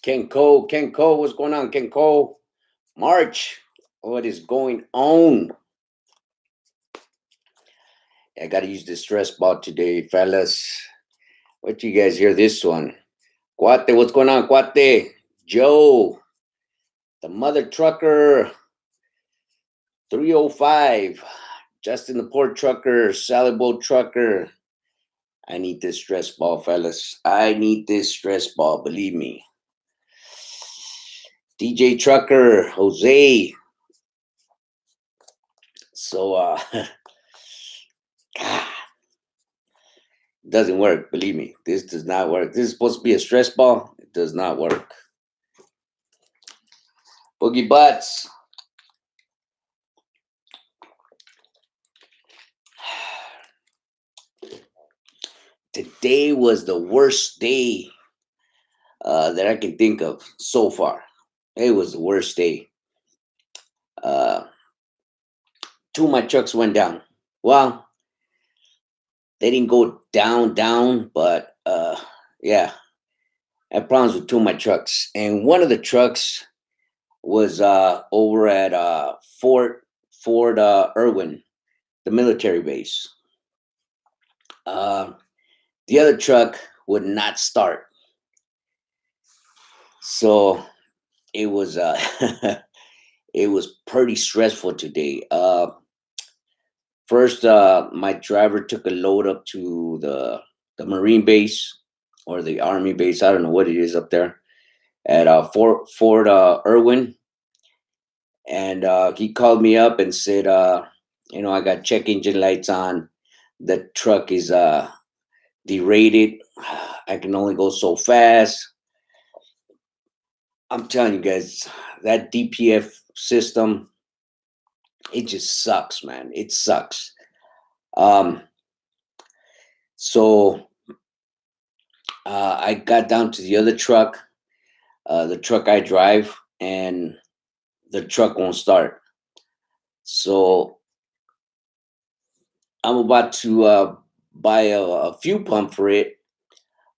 Ken Cole, what's going on, Ken Cole? March, what is going on? I gotta use the stress ball today, fellas. What you guys hear this one? Cuate, what's going on, Cuate? Joe, the mother trucker, 305. Justin the poor trucker, Sally Bowl trucker. I need this stress ball, fellas. I need this stress ball, believe me. DJ Trucker, Jose. So, God, doesn't work. Believe me, this does not work. This is supposed to be a stress ball. It does not work. Boogie Butts. Today was the worst day that I can think of so far. It was the worst day. Two of my trucks went down. Well, they didn't go down, but yeah, I had problems with two of my trucks. And one of the trucks was over at Fort Irwin, the military base. The other truck would not start, so it was it was pretty stressful today. First, my driver took a load up to the Marine base or the Army base. I don't know what it is up there at Fort Irwin, and he called me up and said, I got check engine lights on. The truck is derated. I can only go so fast. I'm telling you guys, that DPF system, it just sucks, man. It sucks. Um, so I got down to the other truck, the truck I drive, and the truck won't start. So I'm about to buy a fuel pump for it.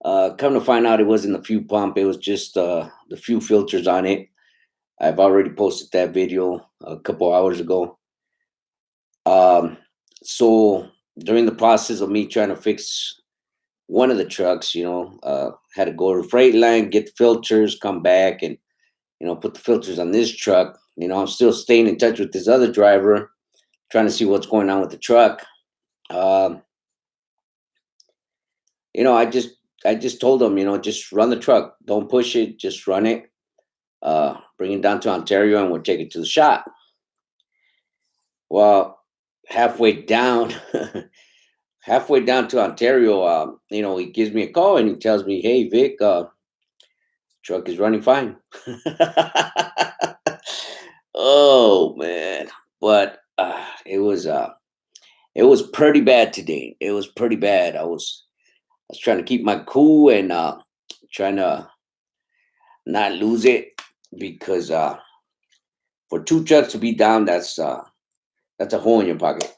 Come to find out, it wasn't the fuel pump. It was just the fuel filters on it. I've already posted that video a couple hours ago. So during the process of me trying to fix one of the trucks, had to go to Freightliner, get the filters, come back, and put the filters on this truck. I'm still staying in touch with this other driver, trying to see what's going on with the truck. Um, I just told him, just run the truck, don't push it, just run it. Bring it down to Ontario, and we'll take it to the shop. Well, halfway down, halfway down to Ontario, he gives me a call and he tells me, "Hey, Vic, truck is running fine." Oh man, but it was pretty bad today. It was pretty bad. I was trying to keep my cool and trying to not lose it because for two trucks to be down, that's a hole in your pocket.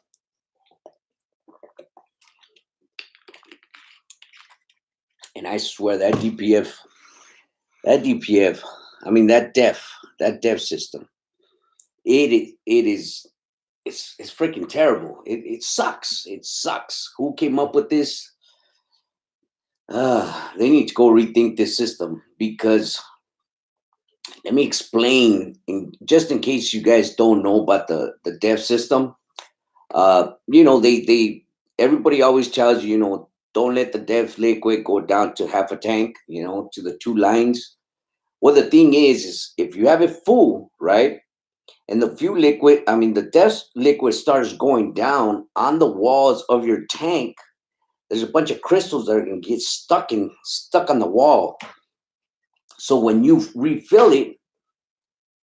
And I swear that DPF, I mean that DEF system, it's freaking terrible. It sucks. It sucks. Who came up with this? They need to go rethink this system because let me explain, just in case you guys don't know about the DEF system. They everybody always tells you, don't let the DEF liquid go down to half a tank, to the two lines. Well, the thing is if you have it full, right, and the fuel liquid, I mean, the DEF liquid starts going down on the walls of your tank, there's a bunch of crystals that are going to get stuck on the wall. So when you refill it,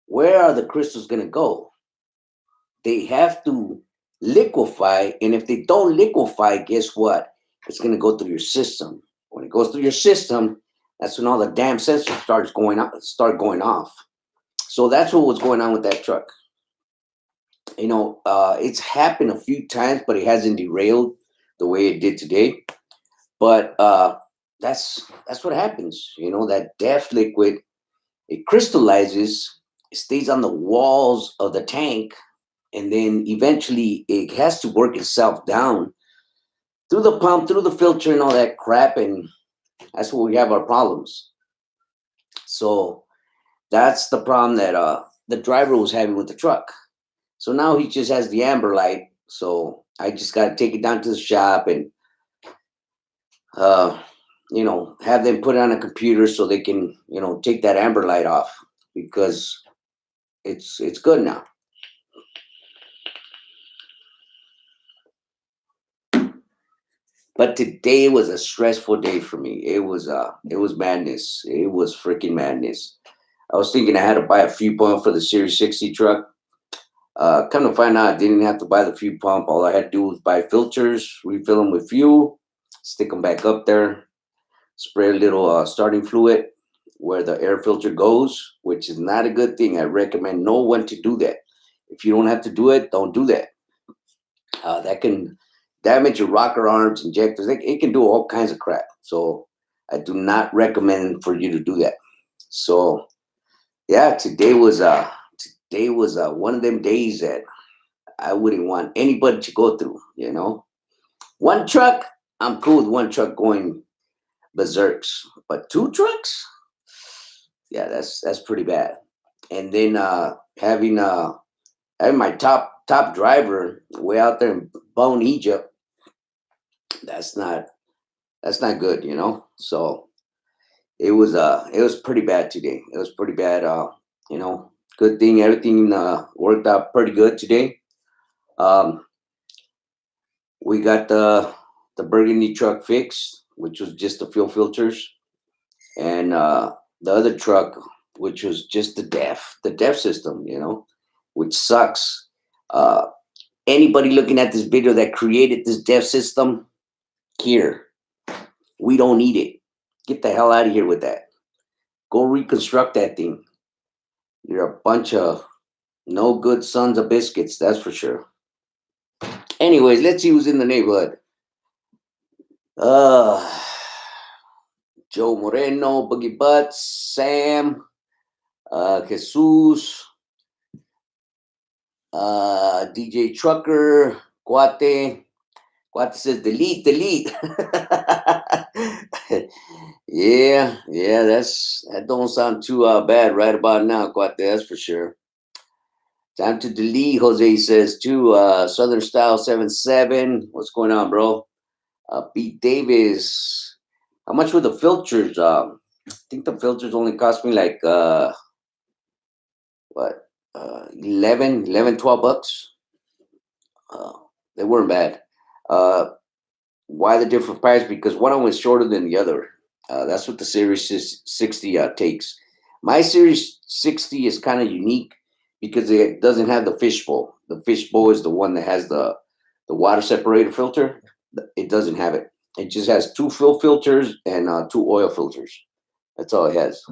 where are the crystals going to go? They have to liquefy, and if they don't liquefy, guess what? It's going to go through your system. When it goes through your system, that's when all the damn sensors start going off. So that's what was going on with that truck. It's happened a few times, but it hasn't derailed the way it did today. But that's what happens. That DEF liquid, It crystallizes, it stays on the walls of the tank, and then eventually it has to work itself down through the pump, through the filter, and all that crap. And that's where we have our problems. So that's the problem that the driver was having with the truck. So now he just has the amber light. So I just got to take it down to the shop and uh, have them put it on a computer so they can, take that amber light off because it's good now. But today was a stressful day for me. It was madness. It was freaking madness. I was thinking I had to buy a fuel pump for the Series 60 truck. Come to find out, I didn't have to buy the fuel pump. All I had to do was buy filters, refill them with fuel, stick them back up there, spray a little starting fluid where the air filter goes, which is not a good thing. I recommend no one to do that. If you don't have to do it, don't do that. That can damage your rocker arms, injectors. It can do all kinds of crap. So I do not recommend for you to do that. So yeah, today was one of them days that I wouldn't want anybody to go through. One truck, I'm cool with one truck going berserks, but two trucks, yeah, that's pretty bad. And then having my top driver way out there in Bone, Egypt, that's not that's not good. So it was pretty bad today. It was pretty bad. You know, good thing everything worked out pretty good today. Um, we got the burgundy truck fixed, which was just the fuel filters, and the other truck, which was just the DEF system. Which sucks. Uh, Anybody looking at this video that created this DEF system, here, we don't need it. Get the hell out of here with that. Go reconstruct that thing. You're a bunch of no good sons of biscuits, that's for sure. Anyways, let's see who's in the neighborhood. Uh, Joe Moreno, Boogie Butts, Sam, Jesus, DJ Trucker, Guate. Guate says delete, delete. Yeah, that don't sound too bad right about now, Guate, that's for sure. Time to delete, Jose says too. Southern Style 77. What's going on, bro? Pete Davis. How much were the filters? I think the filters only cost me like what 12 bucks. Uh, they weren't bad. Uh, why the different price? Because one of them was shorter than the other. That's what the Series 60 takes. My Series 60 is kind of unique because it doesn't have the fishbowl. The fishbowl is the one that has the water separator filter. It doesn't have it. It just has two fill filters and two oil filters. That's all it has.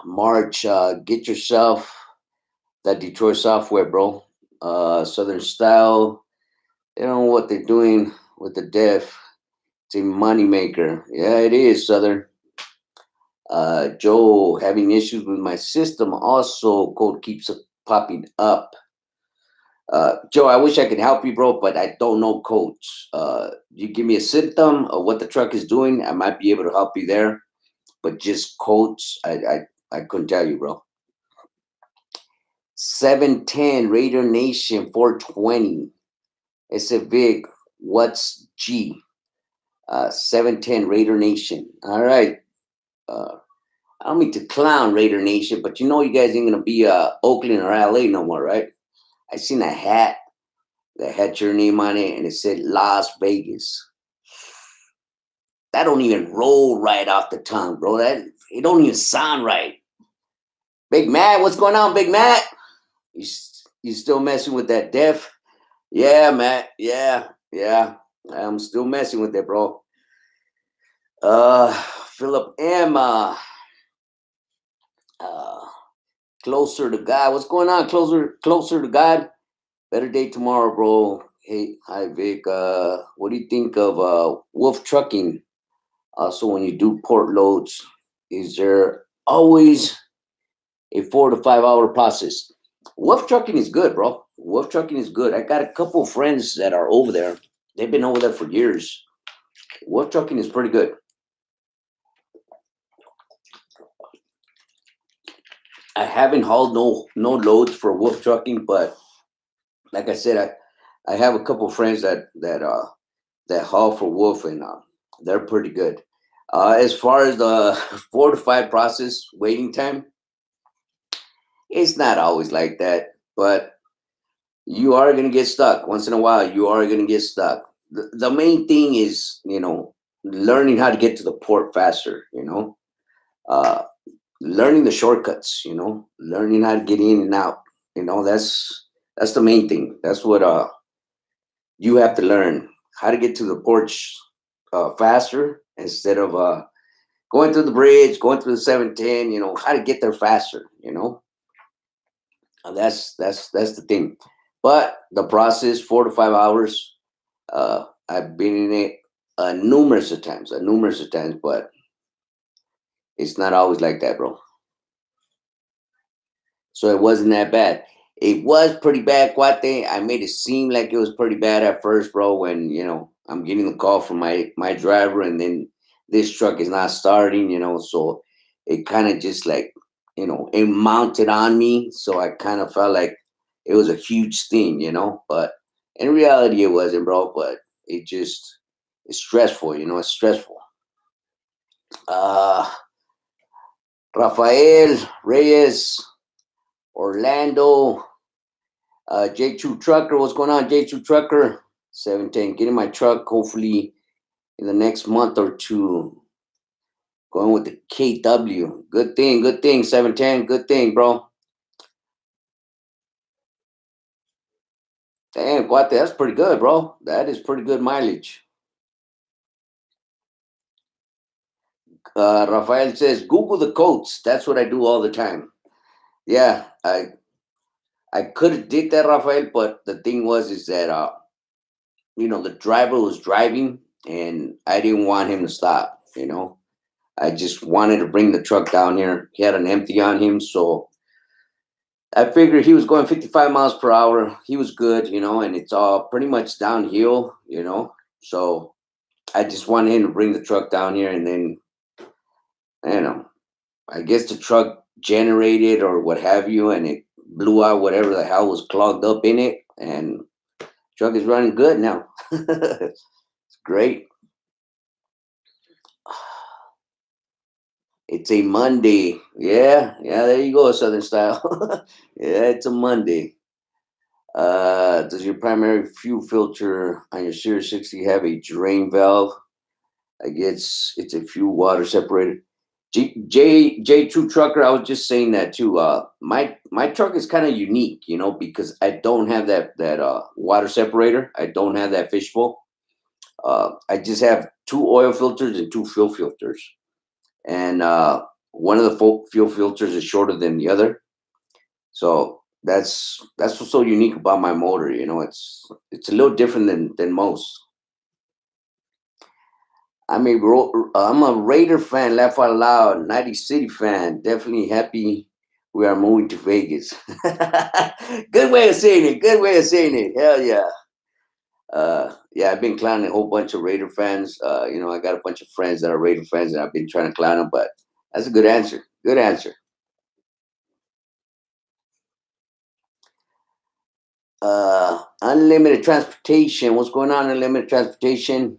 March, get yourself that Detroit software, bro. Southern Style. They don't know what they're doing with the DEF. It's a moneymaker. Yeah, it is, Southern. Joe, having issues with my system. Also, code keeps popping up. Joe, I wish I could help you, bro, but I don't know codes. You give me a symptom of what the truck is doing, I might be able to help you there. But just codes, I couldn't tell you, bro. 710 Raider Nation 420. It's a big. What's G? 710 Raider Nation. All right. I don't mean to clown Raider Nation, but you guys ain't gonna be Oakland or LA no more, right? I seen a hat that had your name on it and it said Las Vegas. That don't even roll right off the tongue, bro. That it don't even sound right. Big Matt, what's going on, Big Matt? You still messing with that DEF? Yeah, Matt. Yeah. I'm still messing with that, bro. Philip M. Closer to God. What's going on? Closer to God. Better day tomorrow, bro. Hey, hi Vic. What do you think of Wolf Trucking? Also, when you do port loads, is there always a 4 to 5 hour process? Wolf trucking is good, bro. Wolf trucking is good. I got a couple of friends that are over there. They've been over there for years. Wolf trucking is pretty good. I haven't hauled no loads for wolf trucking, but like I said, I have a couple of friends that haul for wolf, and they're pretty good. As far as the 4 to 5 process waiting time, it's not always like that, but you are going to get stuck once in a while. You are going to get stuck. The main thing is, learning how to get to the port faster. Uh, Learning the shortcuts. Learning how to get in and out. That's the main thing. That's what you have to learn, how to get to the ports faster instead of going through the bridge, going through the 710. How to get there faster. That's the thing. But the process, 4 to 5 hours. I've been in it numerous of times, but it's not always like that, bro. So it wasn't that bad. It was pretty bad, Cuate. I made it seem like it was pretty bad at first, bro. When I'm getting the call from my driver, and then this truck is not starting. So it kind of just like it mounted on me. So I kind of felt like it was a huge thing, But in reality, it wasn't, bro. But it just it's stressful, It's stressful. Uh, Rafael Reyes, Orlando, J2 Trucker. What's going on, J2 Trucker? 710. Getting my truck hopefully in the next month or two. Going with the KW. Good thing, good thing. 710. Good thing, bro. Damn, Guate, that's pretty good, bro. That is pretty good mileage. Rafael says, Google the codes. That's what I do all the time. Yeah, I could have did that, Rafael, but the thing was is that the driver was driving, and I didn't want him to stop. I just wanted to bring the truck down here. He had an empty on him, so I figured he was going 55 miles per hour. He was good, and it's all pretty much downhill, So I just wanted him to bring the truck down here, and then, you know, I guess the truck generated or what have you, and it blew out whatever the hell was clogged up in it, and truck is running good now. It's great. It's a Monday. Yeah, yeah, there you go, Southern style. Yeah, it's a Monday. Does your primary fuel filter on your Series 60 have a drain valve? I guess it's a fuel water separator. J2 Trucker, I was just saying that too. My truck is kind of unique, because I don't have that water separator. I don't have that fishbowl. I just have two oil filters and two fuel filters, and one of the fuel filters is shorter than the other. So that's what's so unique about my motor. It's a little different than most. I'm a Raider fan, laugh out loud, 90 City fan. Definitely happy we are moving to Vegas. Good way of saying it. Good way of saying it. Hell yeah. Yeah, I've been clowning a whole bunch of Raider fans. I got a bunch of friends that are Raider fans, and I've been trying to clown them, but that's a good answer. Good answer. Unlimited transportation. What's going on, unlimited transportation?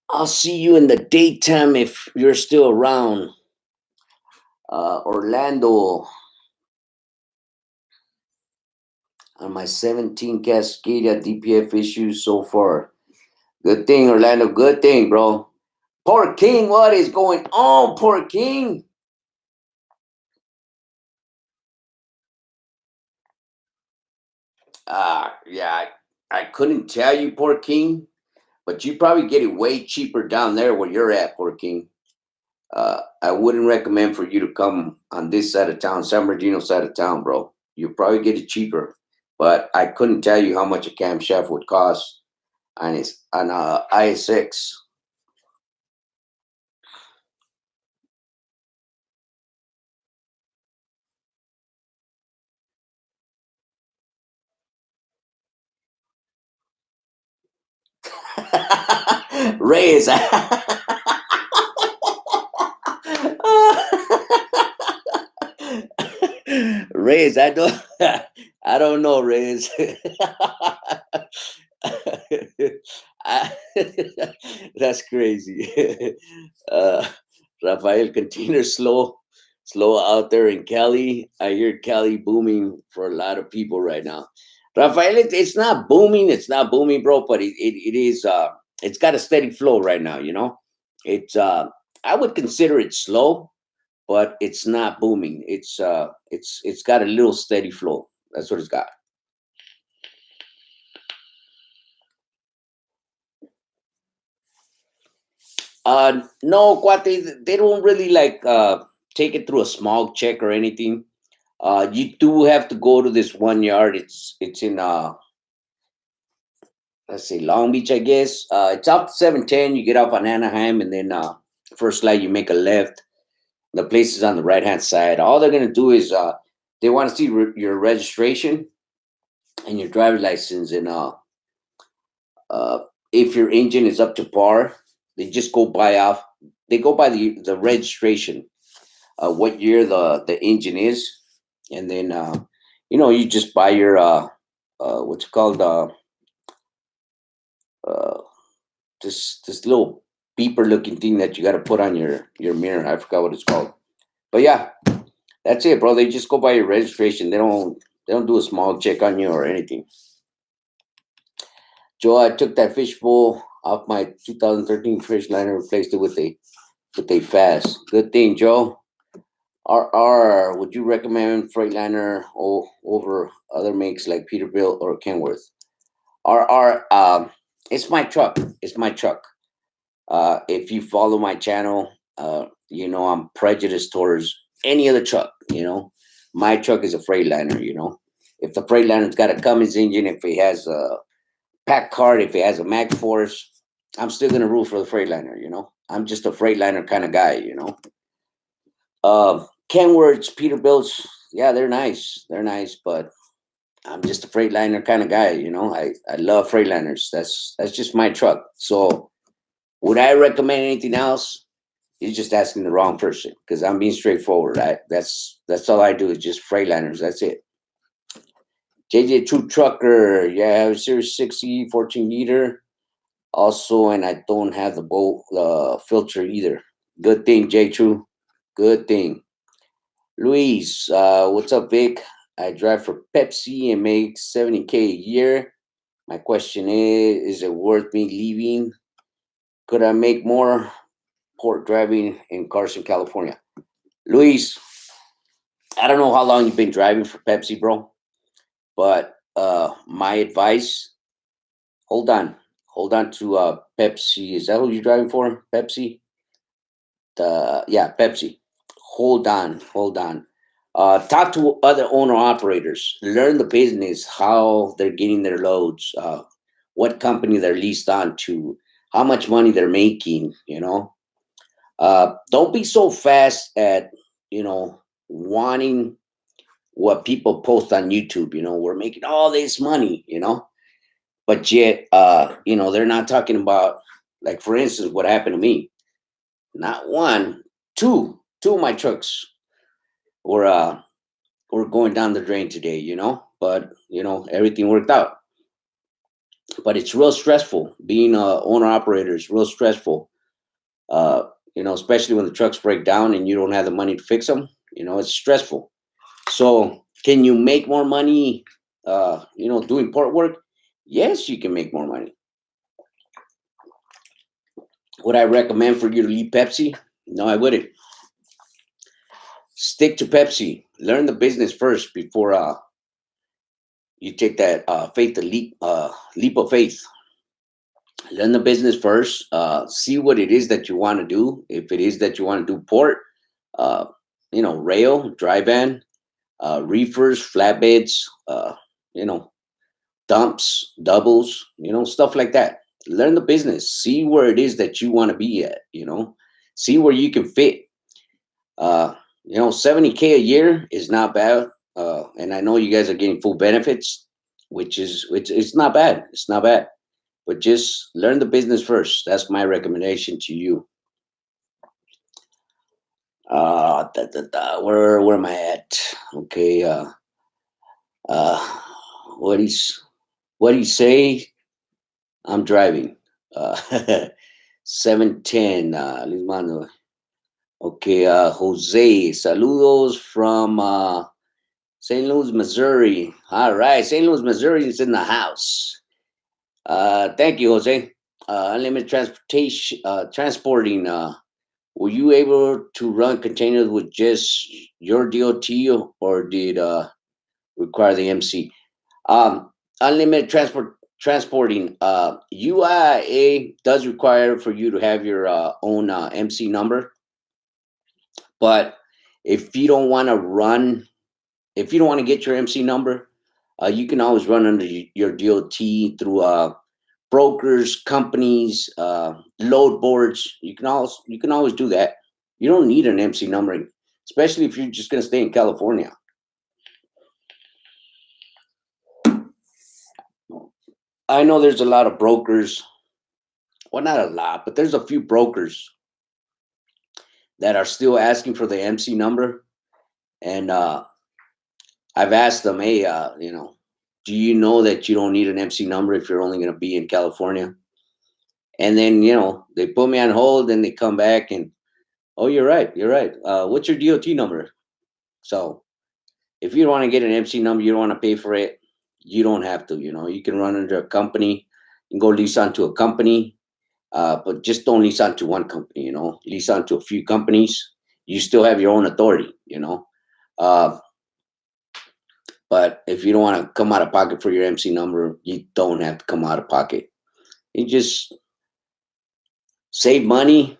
I'll see you in the daytime if you're still around. Orlando, on my 17 Cascadia DPF issues so far. Good thing, Orlando. Good thing, bro. Poor King, what is going on, poor King? Yeah, I couldn't tell you, poor King, but you probably get it way cheaper down there where you're at, poor King. I wouldn't recommend for you to come on this side of town, San Bernardino side of town, bro. You probably get it cheaper, but I couldn't tell you how much a camshaft would cost on ISX. Reyes. Reyes, I don't I don't know, Reyes. I- That's crazy. uh, Rafael, container slow out there in Cali. I hear Cali booming for a lot of people right now. Rafael, it's not booming. It's not booming, bro, but it is. It's got a steady flow right now. It's. I would consider it slow, but it's not booming. It's got a little steady flow. That's what it's got. No, Cuate, they don't really like take it through a smog check or anything. You do have to go to this one yard. It's in let's say Long Beach, I guess. It's off 710. You get off on Anaheim, and then first light you make a left. The place is on the right hand side. All they're gonna do is they want to see your registration and your driver's license, and uh, if your engine is up to par, they just go by off. They go by the registration, what year the engine is, and then you just buy your what's it called uh, this little beeper looking thing that you got to put on your mirror. I forgot what it's called, but yeah, that's it, bro. They just go by your registration. They don't do a small check on you or anything. Joe, I took that fishbowl off my 2013 fish liner, replaced it with a fast. Good thing, Joe. Would you recommend Freightliner over other makes like Peterbilt or Kenworth? It's my truck. It's my truck. If you follow my channel, I'm prejudiced towards any other truck. My truck is a Freightliner. If the Freightliner's got a Cummins engine, if it has a pack card, if it has a Mag Force, I'm still gonna root for the Freightliner. I'm just a Freightliner kind of guy. Kenworths, Peterbilts, yeah, they're nice. They're nice, but I'm just a Freightliner kind of guy. I love Freightliners. That's just my truck. So would I recommend anything else? You're just asking the wrong person because I'm being straightforward. That's all I do is just Freightliners. That's it. JJ True Trucker, yeah, I have a Series 60 14 liter. Also, and I don't have the boat filter either. Good thing, J True. Good thing. Luis, what's up, Vic? I drive for Pepsi and make 70K a year. My question is it worth me leaving? Could I make more port driving in Carson, California? Luis, I don't know how long you've been driving for Pepsi, bro, but my advice, hold on. Hold on to Pepsi. Is that who you're driving for? Pepsi? Yeah, Pepsi. Hold on. Talk to other owner operators. Learn the business, how they're getting their loads, what company they're leased on to, how much money they're making. Don't be so fast at wanting what people post on YouTube. We're making all this money. But yet, they're not talking about, like, for instance, what happened to me. Not one, two of my trucks were going down the drain today. But everything worked out. But it's real stressful being a owner operator. Is real stressful. Uh, especially when the trucks break down and you don't have the money to fix them. It's stressful. So, can you make more money? Doing port work? Yes, you can make more money. Would I recommend for you to leave Pepsi? No, I wouldn't. Stick to Pepsi. Learn the business first before you take that leap of faith. Learn the business first. See what it is that you want to do. If it is that you want to do port, uh, rail, dry van, reefers, flatbeds, you know, dumps, doubles, stuff like that. Learn the business. See where it is that you want to be at. See where you can fit. 70K a year is not bad. And I know you guys are getting full benefits, which is it's not bad. It's not bad. but just learn the business first. That's my recommendation to you. Where am I at? Okay. Uh, what he's what he say? I'm driving. Uh, 7:10. Luis Manuel. Okay. Jose, saludos from St. Louis, Missouri. All right, St. Louis, Missouri is in the house. Thank you, Jose. Unlimited transportation, transporting. Were you able to run containers with just your DOT, or did require the MC? Unlimited transporting. UIA does require for you to have your own MC number, but if you don't want to run, if you don't want to get your MC number, you can always run under your DOT through brokers, companies, load boards. You can always do that. You don't need an MC numbering, especially if you're just going to stay in California. I know there's a lot of brokers. Well, not a lot, but there's a few brokers that are still asking for the MC number, and I've asked them, hey, do you know that you don't need an MC number if you're only going to be in California? And then they put me on hold, and they come back and, oh, you're right, you're right. What's your DOT number? So if you don't want to get an MC number, you don't want to pay for it, you don't have to. You can run under a company, you can go lease onto a company, but just don't lease onto one company. Lease onto a few companies. You still have your own authority. Uh, but if you don't want to come out of pocket for your MC number, you don't have to come out of pocket. You just save money.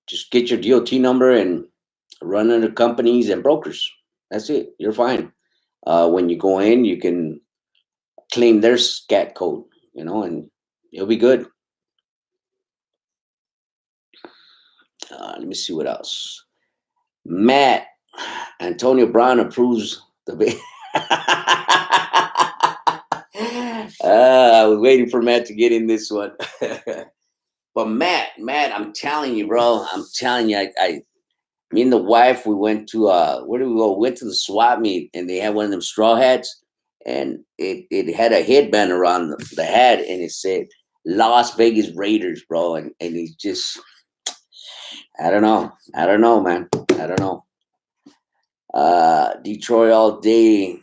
Just get your DOT number and run under companies and brokers. That's it. You're fine. When you go in, you can claim their scat code, and it'll be good. Let me see what else. Matt Antonio Brown approves the. I was waiting for Matt to get in this one. But Matt, I'm telling you, bro. I'm telling you, me and the wife, we went to where did we go? We went to the swap meet, and they had one of them straw hats, and it had a headband around the hat, and it said Las Vegas Raiders, bro. And he's just, I don't know, man. I don't know. Detroit all day.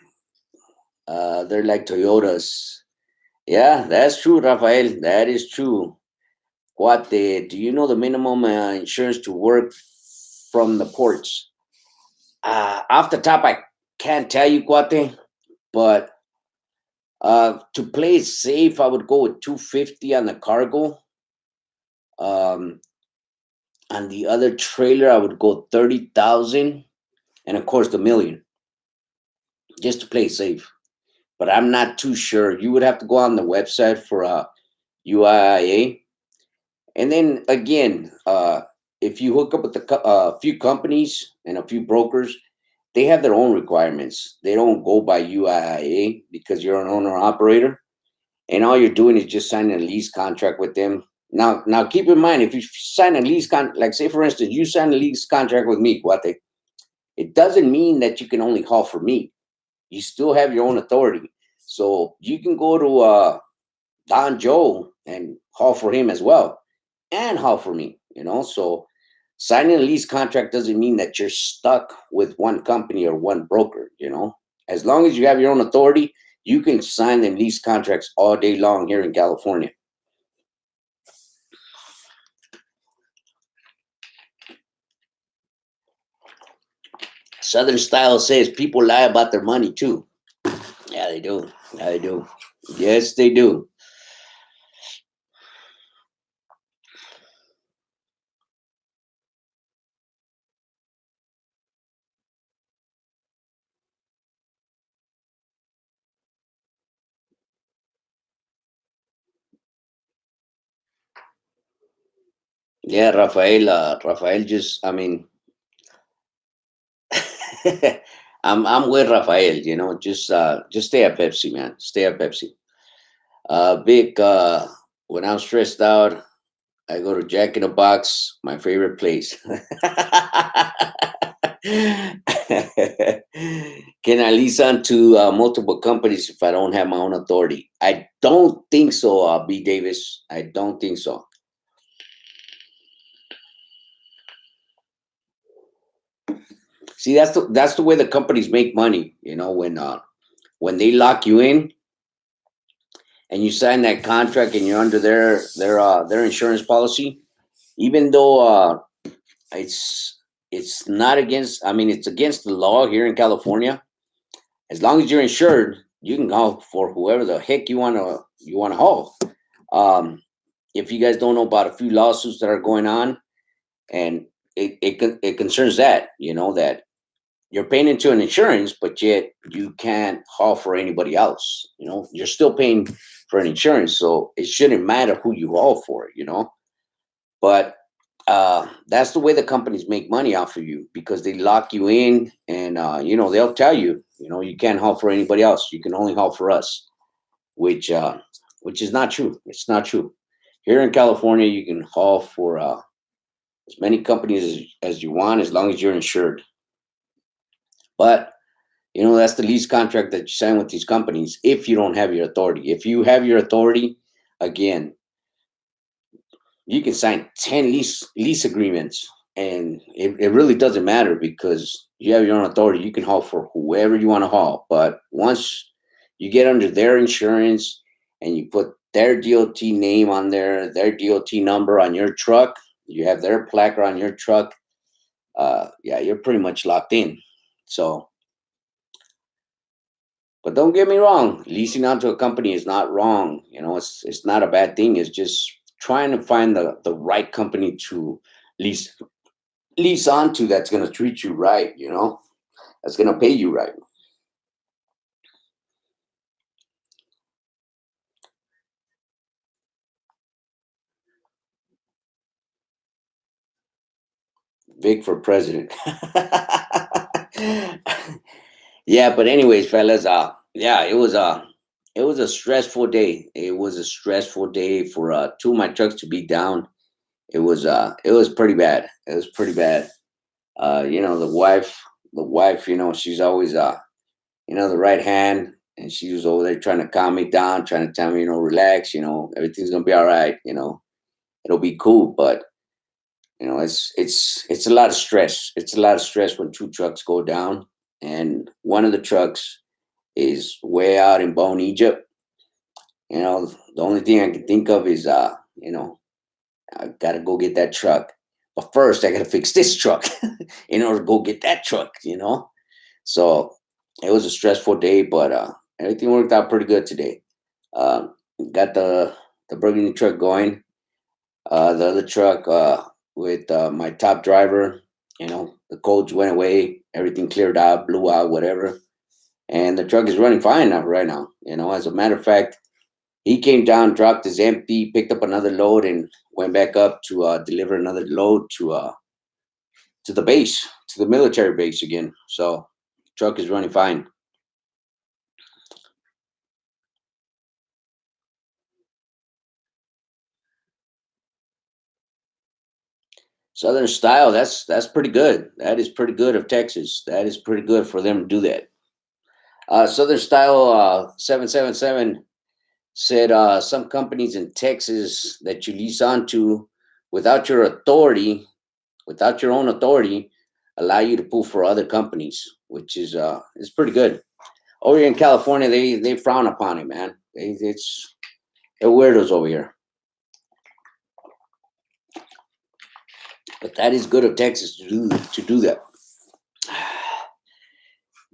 They're like Toyotas. Yeah, that's true, Rafael. That is true. Cuate, do you know the minimum insurance to work from the ports? Off the top, I can't tell you, Cuate, but to play it safe, I would go with 250 on the cargo. On the other trailer, I would go 30,000, and of course the million, just to play it safe. But I'm not too sure. You would have to go on the website for UIA. And then again, if you hook up with a few companies and a few brokers, they have their own requirements. They don't go by UIA because you're an owner operator, and all you're doing is just signing a lease contract with them. Now, keep in mind, if you sign a lease like say for instance, you sign a lease contract with me, Guate, it doesn't mean that you can only haul for me. You still have your own authority, so you can go to Don Joe and haul for him as well, and haul for me. So signing a lease contract doesn't mean that you're stuck with one company or one broker. As long as you have your own authority, you can sign them lease contracts all day long here in California. Southern Style says people lie about their money too. Yeah, they do. Yeah, they do. Yes, they do. Yeah, Rafael. Rafael just, I mean, I'm with Rafael. Just stay at Pepsi, man. Stay at Pepsi. Vic, when I'm stressed out, I go to Jack in the Box, my favorite place. Can I lease on to multiple companies if I don't have my own authority? I don't think so, B. Davis. I don't think so. See, that's the way the companies make money. When they lock you in and you sign that contract and you're under their insurance policy, even though it's it's not against. I mean, it's against the law here in California. As long as you're insured, you can haul for whoever the heck you wanna haul. Um, if you guys don't know about a few lawsuits that are going on, and it concerns that that you're paying into an insurance, but yet you can't haul for anybody else. You're still paying for an insurance, so it shouldn't matter who you haul for. But that's the way the companies make money off of you because they lock you in, and they'll tell you, you can't haul for anybody else. You can only haul for us, which is not true. It's not true. Here in California, you can haul for as many companies as you want, as long as you're insured. But that's the lease contract that you sign with these companies. If you don't have your authority, if you have your authority, again, you can sign 10 lease agreements, and it really doesn't matter because you have your own authority. You can haul for whoever you want to haul. But once you get under their insurance and you put their DOT name on there, their DOT number on your truck, you have their placard on your truck, yeah, you're pretty much locked in. So, but don't get me wrong, leasing out to a company is not wrong. It's not a bad thing. It's just trying to find the right company to lease lease onto that's going to treat you right, that's going to pay you right. Vic for president. Yeah, but anyways, fellas, yeah, it was a stressful day. It was a stressful day for two of my trucks to be down. It was pretty bad. It was pretty bad. The wife, she's always the right hand, and she was over there trying to calm me down, trying to tell me, relax, everything's gonna be all right, it'll be cool. But it's a lot of stress. It's a lot of stress when two trucks go down, and one of the trucks is way out in Bone, Egypt. The only thing I can think of is I gotta go get that truck. But first I gotta fix this truck in order to go get that truck. So it was a stressful day, but everything worked out pretty good today. Uh, got the burgundy truck going. The other truck with my top driver, the codes went away, everything cleared out, blew out, whatever, and the truck is running fine now, right now. As a matter of fact, he came down, dropped his empty, picked up another load, and went back up to deliver another load to the base, to the military base again. So truck is running fine. Southern style, that's pretty good. That is pretty good of Texas. That is pretty good for them to do that. Southern style 777 said some companies in Texas that you lease onto without your authority, without your own authority, allow you to pull for other companies, which is pretty good. Over here in California, they frown upon it, man. They're weirdos over here. But that is good of Texas to do that.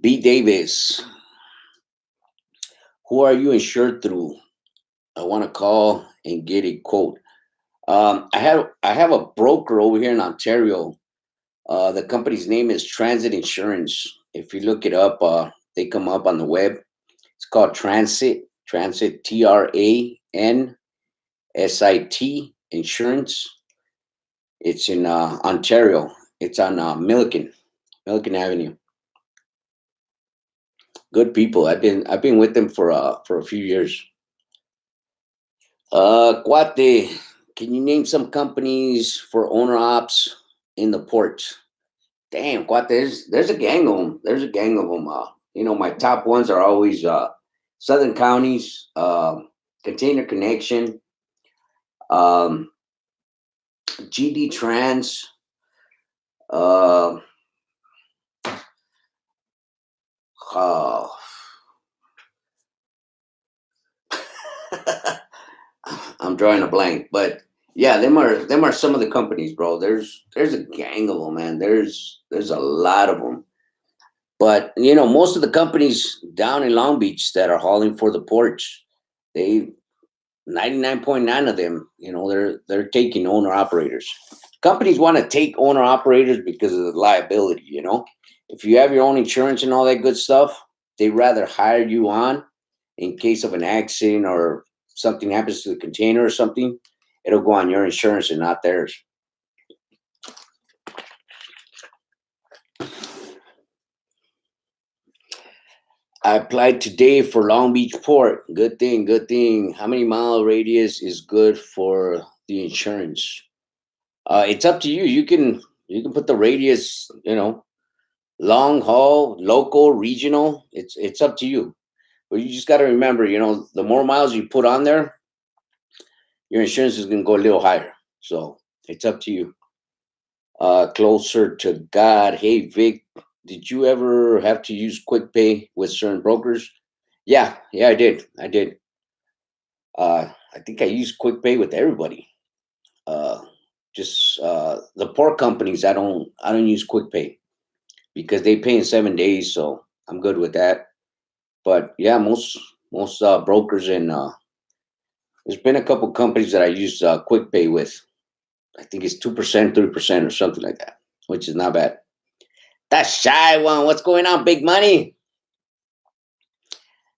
B. Davis, who are you insured through? I want to call and get a quote. I have a broker over here in Ontario. The company's name is Transit Insurance. If you look it up, they come up on the web. It's called Transit TRANSIT Insurance. It's in Ontario. It's on Milliken Avenue. Good people. I've been with them for a few years. Cuate, can you name some companies for owner ops in the ports? Damn, Cuate, there's a gang of them. There's a gang of them. My top ones are always Southern Counties, Container Connection, um, GD Trans. Uh, uh, I'm drawing a blank, but yeah, them are some of the companies, bro. There's a gang of them, man. There's a lot of them. But most of the companies down in Long Beach that are hauling for the ports, they 99.9 of them, they're taking owner operators. Companies want to take owner operators because of the liability. If you have your own insurance and all that good stuff, they rather hire you on in case of an accident or something happens to the container or something. It'll go on your insurance and not theirs. I applied today for Long Beach Port. Good thing, good thing. How many mile radius is good for the insurance? It's up to you. You can put the radius, long haul, local, regional. It's up to you. But you just got to remember, the more miles you put on there, your insurance is going to go a little higher. So it's up to you. Closer to God. Hey Vic, did you ever have to use Quick Pay with certain brokers? Yeah, I did. I think I use Quick Pay with everybody. Uh, just the poor companies, I don't use Quick Pay because they pay in 7 days, so I'm good with that. But yeah, most brokers and there's been a couple companies that I use Quick Pay with. I think it's 2%, 3%, or something like that, which is not bad. That shy one, what's going on, big money?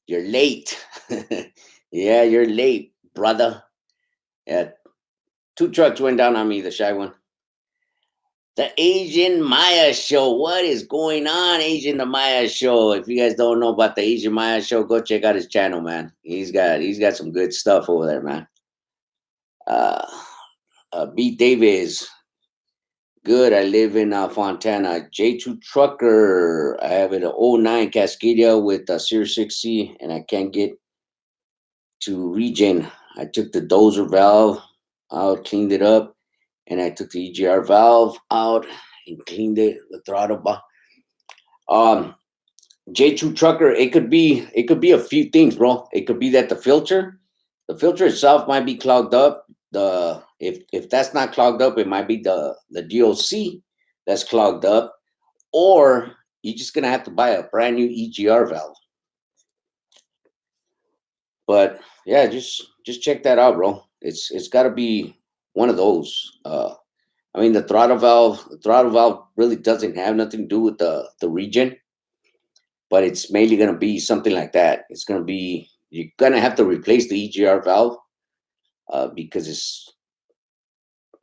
You're late. Yeah, you're late, brother. Yeah, two trucks went down on me, the shy one. The Asian Maya Show. What is going on, Asian the Maya Show? If you guys don't know about the Asian Maya Show, go check out his channel, man. He's got some good stuff over there, man. Uh, B Davis. Good. I live in Fontana. J2 Trucker. I have an '09 Cascadia with a Series 60, and I can't get to regen. I took the dozer valve out, cleaned it up, and I took the EGR valve out and cleaned it, the throttle. Um, J2 Trucker, it could be a few things, bro. It could be that the filter itself might be clogged up. If that's not clogged up, it might be the DOC that's clogged up, or you're just gonna have to buy a brand new EGR valve. But yeah, just check that out, bro. It's got to be one of those. I mean, the throttle valve really doesn't have nothing to do with the regen, but it's mainly gonna be something like that. It's gonna be you're gonna have to replace the EGR valve because it's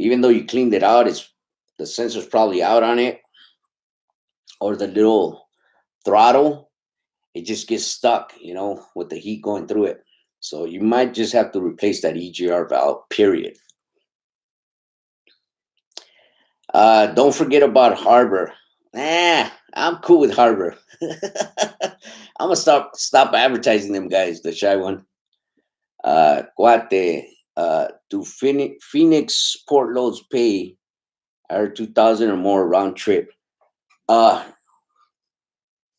even though you cleaned it out, it's the sensor's probably out on it, or the little throttle, it just gets stuck, with the heat going through it. So you might just have to replace that EGR valve, period. Don't forget about Harbor. I'm cool with Harbor. I'm gonna stop advertising them guys. The shy one. Guate. Do Phoenix port loads pay or 2,000 or more round trip? Uh,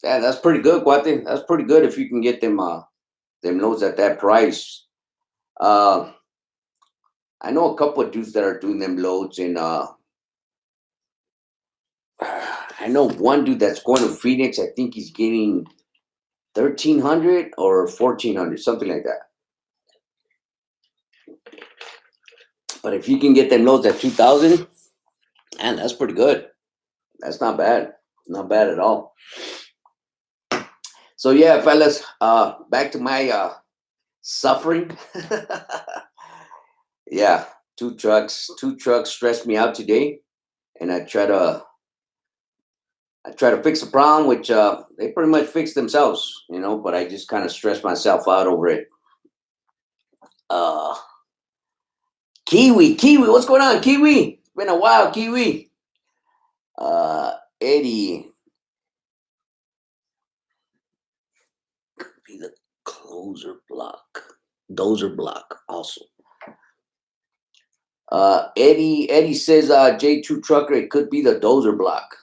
yeah, that's pretty good, Guate. That's pretty good if you can get them loads at that price. Uh, I know a couple of dudes that are doing them loads in I know one dude that's going to Phoenix. I think he's getting 1,300 or 1,400, something like that. But if you can get them loads at 2,000, man, that's pretty good. That's not bad. Not bad at all. So yeah, fellas, back to my suffering. Yeah, two trucks stressed me out today, and I try to fix the problem, which they pretty much fix themselves, but I just kind of stress myself out over it. Uh, Kiwi, what's going on, Kiwi? It's been a while, Kiwi. Eddie, be the dozer block, also. Eddie says, J2 Trucker, it could be the dozer block,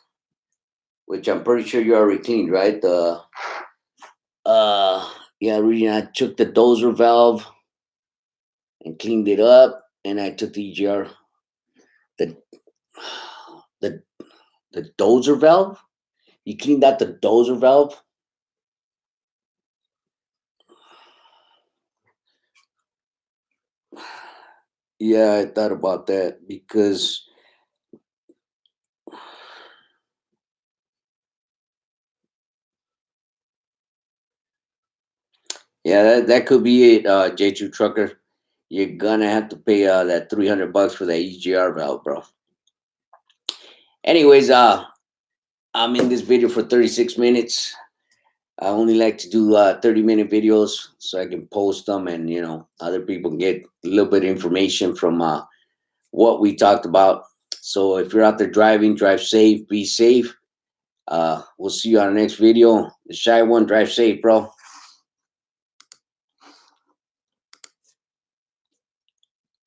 which I'm pretty sure you already cleaned, right? Yeah, really, I took the dozer valve and cleaned it up, and I took the EGR, the the the dozer valve. You cleaned out the dozer valve. Yeah, I thought about that because yeah, that could be it, J2 Trucker. You're gonna have to pay that $300 for that EGR valve, bro. Anyways, I'm in this video for 36 minutes. I only like to do 30-minute videos so I can post them, and other people can get a little bit of information from what we talked about. So if you're out there driving, drive safe, be safe. We'll see you on the next video. The Shy One, drive safe, bro.